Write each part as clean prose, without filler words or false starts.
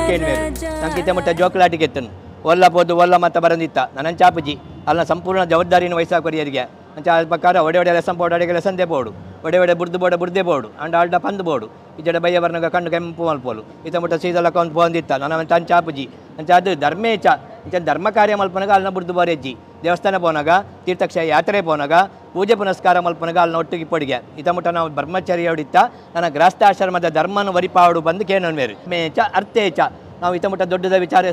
ಕೇಳಿಮೇರು ನಂಗೆ ಇತ್ತ ಮುಟ್ಟ ಜೋಕುಲಾಟಿಗೆ ಎತ್ತನು ಒಲ್ಲ ಪೋದು ಒಲ್ಲ ಮತ್ತ ಬರಂದಿತ್ತ ನನ್ನ ಚಾಪುಜಿ ಅಲ್ಲ ಸಂಪೂರ್ಣ ಜವಾಬ್ದಾರಿನ ವಹಿಸಾಕೊರಿಯರಿಗೆ ಅಂಚ ಅದ ಪ್ರಕಾರ ಒಡೆ ಒಡೆ ಲೆಸನ್ ಬೋರ್ಡು ಅಡೆಗೆ ಲೆಸನ್ ಬೋರ್ಡು ಒಡೆ ಒಡೆ ಬುರ್ದೆ ಬೋರ್ಡು ಅಂಡ್ ಆಲ್ಡ ಪಂದು ಬೋರ್ಡು ಇಜಡೆ ಬಯ್ಯ ಬರ್ನಾಗ ಕಣ್ಣು ಕೆಂಪು ಮಲ್ಪೋಲು ಇತ್ತ ಮುಟ್ಟ ಸೀದಲಕ್ಕ ಒಂದು ಪೋಂದಿತ್ತ ನನ್ನ ಅಂಚ ಚಾಪುಜಿ ಅಂಚ ಅದು ಧರ್ಮೇಚ ಇಂಚ ಧರ್ಮ ಕಾರ್ಯ ಮಲ್ಪನಾಗ ಅಲ್ಲಿನ ಬುರ್ದು ಬಾರೆಜ್ಜಿ ದೇವಸ್ಥಾನ ಪೋನಾಗ ತೀರ್ಥಕ್ಷ ಯಾತ್ರೆ ಪೋನಾಗ ಪೂಜೆ ಪುನಸ್ಕಾರ ಮಲ್ಪನಾಗ ಅಲ್ಲಿನ ಒಟ್ಟಿಗೆ ಪೊಡಿಗೆ ಇತ್ತ ಮುಟ್ಟ ನಾವು ಬ್ರಹ್ಮಚರ್ಯ ಹೊಡಿತ ನನ್ನ ಗೃಹಸ್ಥಾಶ್ರಮದ ಧರ್ಮನ ವರಿಪಾವಡು ಬಂದು ಕೇನೋ ಮೇರು ಮೇಚ ಅರ್ಥೇಚ ನಾವು ಇತ್ತ ಮುಟ್ಟ ದೊಡ್ಡದ ವಿಚಾರ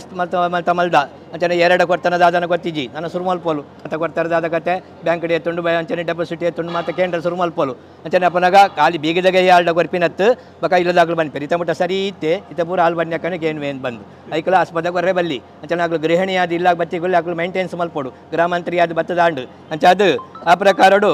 ಮಲ್ತ ಮಲ್ದ ಅಂಚನೆ ಎರಡು ಕೊಡ್ತಾನೆ ದಾದನ ಗೊತ್ತಿಜ್ಜಿ ನನ್ನ ಸುರುಮಲ್ಪೋಲು ಅಂತ ಕೊಡ್ತಾರೆ ದಾದ ಕತೆ ಬ್ಯಾಂಕ್ ಡಿ ಎತ್ತುಂಡು ಅಂಚನೆ ಡೆಪಾಸಿಟ್ ಎತ್ತುಂಡು ಮತ್ತೆ ಕೇಂದ್ರ ಸುರುಮಲ್ಪೋಲು ಅಂಚನೆ ಅಪ್ಪನಾಗ ಖಾಲಿ ಬೀಗದಾಗ ಆಲ್ಡ ಗೊರ್ಪಿನತ್ತು ಬಕ ಇಲ್ಲದಾಗ್ಲು ಬನ್ನಿ ಇತ್ತ ಮುಟ್ಟ ಸರಿ ಇತ್ತೆ ಇತ್ತ ಪೂರ ಹಾಲು ಬನ್ನಿ ಏನು ಏನು ಬಂದು ಐಕಲ ಆಸ್ಪತ್ರೆಗೆ ಹೊರಗೆ ಬಲ್ಲಿ ಅಂಚನೆ ಆಗ್ಲು ಗೃಹಿಣಿ ಅದು ಇಲ್ಲ ಬತ್ತಿಗಳು ಆಗ್ಲು ಮೇಂಟೆನ್ಸ್ ಮಲ್ಪೋಡು ಗ್ರಾಮಾಂತರಿ ಅದು ಬತ್ತದಾಂಡು ಅಂಚ ಅದು ಆ ಪ್ರಕಾರಡು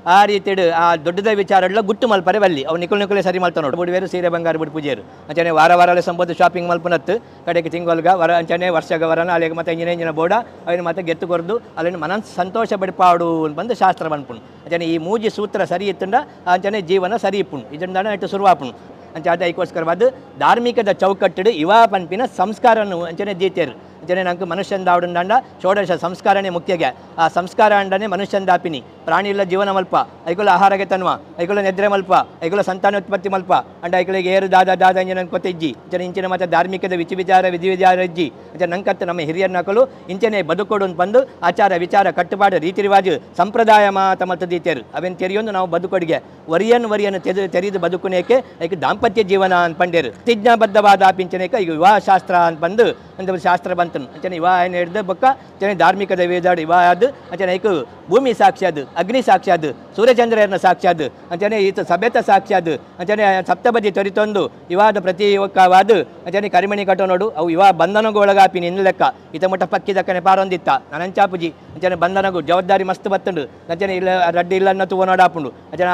ಆ ರೀತಿ ಆ ದೊಡ್ಡದ ವಿಚಾರ ಗುಟ್ಟು ಮಲ್ಪರೆ ಬಲ್ಲಿ ಅವು ನಿಕುಲೆ ಸರಿ ಮಲ್ತ ನೋಡು ಬುಡಿವೇರು ಸೀರೆ ಬಂಗಾರ ಬಿಡು ಪೂಜೆರು ಅಂಚನೆ ವಾರ ಸಂಬೋದು ಶಾಪಿಂಗ್ ಮಲ್ಪನತ್ತು ಕಡೆಗೆ ತಿಂಗೊಲ್ಗ ವರ ಅಂಚನೆ ವರ್ಷಗ ವರನ ಅಲ್ಲಿಗೆ ಮತ್ತೆ ಇಂಜಿನ ಬೋಡ ಅವನು ಮತ್ತೆ ಗೆತ್ತು ಕೊರ್ದು ಅಲ್ಲಿನ ಮನಸ್ಸು ಸಂತೋಷ ಬಿಡ್ಪಾಡು ಬಂದು ಶಾಸ್ತ್ರ ಬನ್ಪುಣು ಅಂಚನೆ ಈ ಮೂಜಿ ಸೂತ್ರ ಸರಿ ಇತ್ತುಂಡ ಅಂಚನೆ ಜೀವನ ಸರಿ ಇಪ್ಪುಣು ಇದನ್ನ ಇಟ್ಟು ಶುರುವಾಪುಣು ಅಂಚೆ ಅದು ಐಕೋಸ್ಕರವಾದ ಧಾರ್ಮಿಕದ ಚೌಕಟ್ಟು ಇವಾ ಪಂಪಿನ ಸಂಸ್ಕಾರನು ಅಂಚನೆ ದೀತೇರು ಅಂಚನೆ ನಂಗೆ ಮನುಷ್ಯಂದ ಆವಡಂಡ ಷೋಡಶ ಸಂಸ್ಕಾರನೇ ಮುಖ್ಯಗೆ ಆ ಸಂಸ್ಕಾರ ಅಂಡನೆ ಮನುಷ್ಯಂದಾಪಿನಿ ಪ್ರಾಣಿ ಇಲ್ಲ ಜೀವನ ಮಲ್ಪ ಐಕುಲ ಆಹಾರಕ್ಕೆ ತನ್ವ ಐಕುಲ ನಿದ್ರೆ ಮಲ್ಪ ಐಕುಲ ಸಂತಾನೋತ್ಪತ್ತಿ ಮಲ್ಪ ಅಂಡ ಐಕಲಿಗೆ ಏರು ದಾದ ಇಂಜಿನ ಕೊತ್ತಿಜ್ಜಿ ಅಂಚನೆ ಇಂಚಿನ ಮತ್ತೆ ಧಾರ್ಮಿಕದ ವಿಚಾರ ವಿಧಿವಿಚಾರ ಇಜ್ಜಿ ಅಂಚನೆ ನಂಕತ್ತು ನಮ್ಮ ಹಿರಿಯರ ನಕಲು ಇಂಚನೆ ಬದುಕೊಡು ಬಂದು ಆಚಾರ ವಿಚಾರ ಕಟ್ಟುಪಾಡು ರೀತಿ ರಿವಾಜು ಸಂಪ್ರದಾಯ ಮಾತ ಮತ್ತು ದೀತೇರು ಅವೇನು ತೆರೆಯೊಂದು ನಾವು ಬದುಕೊಡಿಗೆ ವರಿಯನ್ನು ತೆರೆದು ಬದುಕುನೇಕೆ ಐಕ ದಾಂಪತ್ಯ ಜೀವನ ಅನ್ಪಂಡೇರು ಪ್ರತಿಜ್ಞಾಬದ್ಧವಾದ ಪಿಂಚನೇಕ ಈಗ ವಿವಾಹ ಶಾಸ್ತ್ರ ಅಂತ ಬಂದು ಅಂತ ಶಾಸ್ತ್ರ ಬಂತು ಅಂಚನೆ ವಿವಾಹ ಏನು ಹಿಡ್ದು ಬೊಕ್ಕ ಅಂಚನೆ ಧಾರ್ಮಿಕದ ವೇದಾಡು ವಿವಾಹ ಅದು ಅಂಚನೆ ಐಕು ಭೂಮಿ ಸಾಕ್ಷಿ ಅದು ಅಗ್ನಿ ಸಾಕ್ಷಿ ಅದು ಸೂರ್ಯಚಂದ್ರನ ಸಾಕ್ಷಿ ಅದು ಅಂಚನೆ ಈತ ಸಭ್ಯತ ಸಾಕ್ಷಿ ಅದು ಅಂಚನೆ ಸಪ್ತಪದಿ ತೊರಿತೊಂದು ವಿವಾಹದ ಪ್ರತಿ ಒಕ್ಕವಾದು ಅಂಚನೆ ಕರಿಮಣಿ ಕಟ್ಟೋ ನೋಡು ಅವು ವಿವಾಹ ಬಂಧನಗೂ ಒಳಗಾಪಿನಿ ಇನ್ನು ಲೆಕ್ಕ ಈತ ಮುಟ್ಟ ಪಕ್ಕಿದಕ್ಕನೆ ಪಾರೊಂದಿತ್ತ ನನಂಚಾಪುಜಿ ಅಂಚನೆ ಬಂಧನಗೂ ಜವಾಬ್ದಾರಿ ಮಸ್ತ್ ಬತ್ತುಂಡು ಅಂಚನೆ ಇಲ್ಲ ರಡ್ಡಿ ಇಲ್ಲ ಅನ್ನತ್ತು ಓನಾಡಾಪುಂಡು ಅಂಚನೆ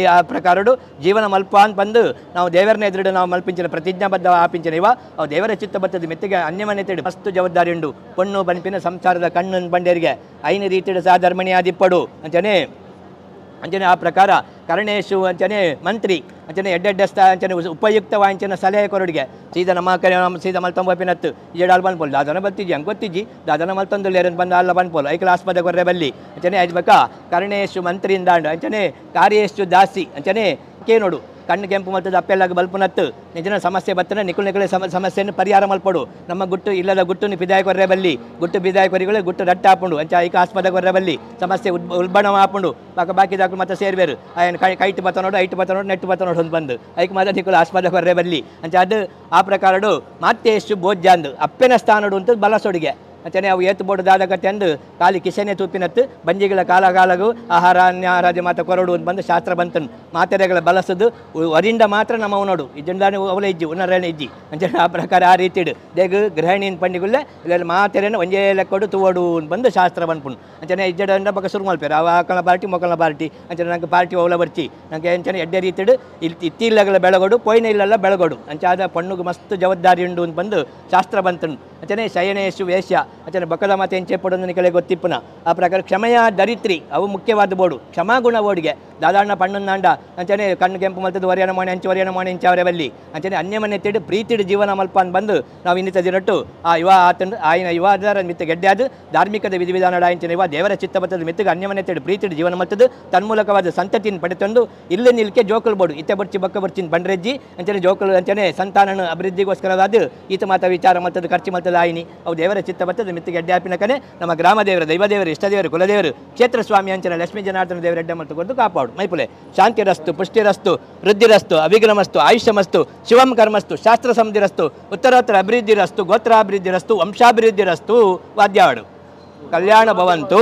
ಆ ಪ್ರಕಾರಡು ಜೀವನ ಮಲ್ಪ ಅಂತ ಬಂದು ನಾವು ದೇವರನ್ನ ಎದುರು ನಾವು ಮಲ್ಪಿಂచిన ಪ್ರತಿಜ್ಞಾಬದ್ಧ ಆಪಿಂచిన ಇವ ಅವು ದೇವರ ಚಿತ್ತ ಬತ್ತದ ಮೆತ್ತಿಗೆ ಅನ್ಯಮನೆ ತಿಡು ಮಸ್ತ್ ಜವಾಬ್ದಾರಿ ಉಂಡು ಪೊಣ್ಣು ಬನ್ಪಿನ ಸಂಸಾರದ ಕಣ್ಣು ಬಂಡೇರಿಗೆ ಐನ ರೀತಿಯ ಸಾಧರ್ಮಣಿ ಆದಿಪ್ಪಡು ಅಂಚನೆ ಆ ಪ್ರಕಾರ ಕರ್ಣೇಶು ಅಂಚನೆ ಮಂತ್ರಿ ಅಂಚನೆ ಎಡ್ಡೆಡ್ಡೆಸ್ತ ಅಂಚನೆ ಉಪಯುಕ್ತವಾಂಚನ ಸಲಹೆ ಕೊರಡಿಗೆ ಸೀದಾ ನಮ್ಮ ಸೀದಾ ಮಲ್ತಂಬಪಿನತ್ತು ಏಡಾಲ್ ಬನ್ಪೋಲು ದಾದನ ಬತ್ತಿಜ್ಜಿ ಹಂಗೆ ಗೊತ್ತಿಜ್ಜಿ ದಾದನ ಮಲ್ತೊಂದು ಏರನ್ ಬಂದು ಅಲ್ಲ ಬನ್ಪೋಲು ಐಕಲ ಆಸ್ಪತ್ರೆ ಕೊರ್ರೆ ಬಲ್ಲಿ ಅಂಚನೆ ಅಜ್ಬಕ ಕರ್ಣೇಶು ಮಂತ್ರಿಯಿಂದ ಅಂಚನೆ ಕಾರ್ಯೇಶು ದಾಸಿ ಅಂಚನೆ ನೋಡು ಕಣ್ಣು ಕೆಂಪು ಮತ್ತು ಅಪ್ಪೆಲ್ಲಾಗ ಬಲ್ಪುನತ್ತು ನಿಜನ ಸಮಸ್ಯೆ ಬತ್ತನ ನಿಕುಲೆ ಸಮಸ್ಯೆಯನ್ನು ಪರಿಹಾರ ಮಲ್ಪಡು ನಮ್ಮ ಗುಟ್ಟು ಇಲ್ಲದ ಗುಟ್ಟು ಬಿದಾಯ ಕೊರ್ರೆ ಬಲ್ಲಿ ಗುಟ್ಟು ಬಿದಾಯ ಕೊರಿಗಳು ಗುಟ್ಟು ರಟ್ಟ ಹಾಕೊಂಡು ಅಂಚ ಐಕ ಆಸ್ಪತ್ರೆ ಕೊರ್ರೆ ಬಲ್ಲಿ ಸಮಸ್ಯೆ ಉಲ್ಬಣ ಹಾಕೊಂಡು ಬಾಕಿ ದಾಖಲು ಮತ್ತೆ ಸೇರ್ಬೇರು ಆಯನ ಕೈಟ್ ಬತ್ತ ನೋಡು ಐಟ್ ಬತ್ತ ನೋಡು ನೆಟ್ಟು ಬತ್ತ ನೋಡು ಒಂದು ಬಂದು ಐಕ್ ಮಾತ್ರ ನಿಕುಲು ಆಸ್ಪತ್ರೆ ಕೊರ್ರೆ ಬಲ್ಲಿ ಅಂಚ ಅದು ಆ ಪ್ರಕಾರಡು ಮತ್ತೆ ಎಷ್ಟು ಬೋಜ್ಜಾಂದು ಅಪ್ಪೆನ ಸ್ಥಾನಡು ಅಂತ ಬಲಸೊಡಿಗೆ ಅಂಚನೆ ಅವು ಏತು ಬೋರ್ಡು ದಾದ ಕತೆ ಅಂದು ಖಾಲಿ ಕಿಸೆನೆ ತೂಪಿನತ್ತು ಬಂಜಿಗಳ ಕಾಲಗೂ ಆಹಾರ ಅನ್ಯಾರಾಜ ಮಾತ ಕೊರಡು ಅಂತ ಬಂದು ಶಾಸ್ತ್ರ ಬಂತನು ಮಾತೆರೆಗಳ ಬಳಸೋದು ವರಿಂದ ಮಾತ್ರ ನಮ್ಮವು ನೋಡು ಇಜ್ಜಂದಾನೆ ಅವಲೇ ಇಜ್ಜಿ ಉನ್ನರೇನೆ ಇಜ್ಜಿ ಅಂಚನೆ ಆ ಪ್ರಕಾರ ಆ ರೀತಿ ಇಡು ದೇಗ ಗೃಹಿಣಿನ ಪಂಡಿಗುಲ್ಲೆ ಇಲ್ಲ ಮಾತೆರೆನ ಒಂಜೇ ಲೆಕ್ಕೊಡು ತೂವಡು ಅಂತ ಬಂದು ಶಾಸ್ತ್ರ ಬಂದ್ಪುಣು ಅಂಚನೆ ಇಜ್ಜಡ ಬಕ ಶುರು ಮಲ್ಪೇರು ಅವ ಆಕಳ ಪಾರ್ಟಿ ಮೊಕಲ್ನ ಪಾರ್ಟಿ ಅಂಚನೆ ನಂಗೆ ಪಾರ್ಟಿ ಅವಲ ಬರ್ಚಿ ನಂಗೆ ಅಂಚನೆ ಎಡ್ಡೆ ರೀತಿ ಇಡು ಇತ್ತಿಲ್ಲಗಳ ಬೆಳಗೋಡು ಪೊಯ್ನ ಇಲ್ಲೆಲ್ಲ ಬೆಳಗೋಡು ಅಂಚಾದ ಪಣ್ಣುಗೆ ಮಸ್ತ್ ಜವಾಬ್ದಾರಿ ಉಂಡು ಅಂತ ಬಂದು ಶಾಸ್ತ್ರ ಬಂತನು ಅಂಚನೆ ಶಯನೇಶು ವೇಶ್ಯ ಅಂಚನೆ ಬಕದ ಮಾತೆ ಎಂಚೆ ಪಡೋದು ನಿಕಲೆ ಗೊತ್ತಿಪ್ಪುನ ಆ ಪ್ರಕಾರ ಕ್ಷಮೆಯ ದರಿತ್ರಿ ಅವು ಮುಖ್ಯವಾದ ಬೋಡು ಕ್ಷಮಾಗುಣ ಬೋಡಿಗೆ ದಾದಾಣ್ಣ ಪಣ್ಣುಂದಾಂಡ ಅಂಚನೆ ಕಣ್ಣು ಕೆಂಪು ಮಲ್ತದ್ದು ವರಿಯನ ಮಾಡಿ ಎಂಚವರೆ ಬಲ್ಲಿ ಅಂಚನೆ ಅನ್ಯಮನೆ ತಿಡು ಪ್ರೀತಿಡು ಜೀವನ ಮಲ್ಪ ಅಂತ ಬಂದು ನಾವು ಇನ್ನಿತ ದಿನಟ್ಟು ಆ ಯುವ ಆತಂದು ಆಯ್ನ ಯುವಾದರ ಮಿತ್ತ ಗೆಡ್ಡೆ ಅದು ಧಾರ್ಮಿಕದ ವಿಧಿವಿಧಾನ ಅಂಚನೆ ಯುವ ದೇವರ ಚಿತ್ತ ಬತ್ತದ ಮಿತ್ತಿಗೆ ಅನ್ಯಮನೆ ತಿಡು ಪ್ರೀತಿಡು ಜೀವನ ಮಲ್ತದ್ದು ತನ್ಮೂಲಕವಾದ ಸಂತತಿಯನ್ನು ಪಡೆತಂದು ಇಲ್ಲಿ ನಿಲ್ಕೆ ಜೋಕಲ್ ಬೋಡು ಇತ್ತೆ ಬರ್ಚಿ ಬಕ್ಕ ಬರ್ಚಿನ ಬಂಡ್ರೆಜ್ಜಿ ಅಂಚನೆ ಜೋಕಲ್ ಅಂಚನೆ ಸಂತಾನನ ಅಭಿವೃದ್ಧಿಗೋಸ್ಕರವಾದ ಈತ ಮಾತ ವಿಚಾರ ಮಲ್ತದ್ದು ಖರ್ಚು ಮಲ್ತದ ಆಯ್ನಿ ಅವು ದೇವರ ಚಿತ್ತ ಬತ್ತದ ಮಿತ್ತಿಗೆ ಎಡ್ಡೆ ಆಪಿನ ಕನೆ ನಮ್ಮ ಗ್ರಾಮ ದೇವರ ದೈವದೇವರು ಇಷ್ಟದೇವರು ಕುಲದೇವರು ಕ್ಷೇತ್ರ ಸ್ವಾಮಿ ಅಂಚನೆ ಲಕ್ಷ್ಮೀ ಜನಾರ್ದನ ದೇವರ ಎಡ್ಡೆ ಮತ್ತು ಕೊಟ್ಟು ಕಾಪಾಡು ಮೈಪುಲೆ ಶಾಂತಿರಸ್ತು ಪುಷ್ಟಿರಸ್ತು ವೃದ್ಧಿರಸ್ತು ಅವಿಘ್ನಮಸ್ತು ಆಯುಷ್ಯಮಸ್ತು ಶಿವಂ ಕರ್ಮಸ್ತು ಶಾಸ್ತ್ರ ಸಮೃದ್ಧಿರಸ್ತು ಉತ್ತರೋತ್ತರ ಅಭಿವೃದ್ಧಿರಸ್ತು ಗೋತ್ರಾಭಿವೃದ್ಧಿರಸ್ತು ವಂಶಾಭಿವೃದ್ಧಿರಸ್ತು ವಾದ್ಯಾಡು ಕಲ್ಯಾಣ ಭವಂತು.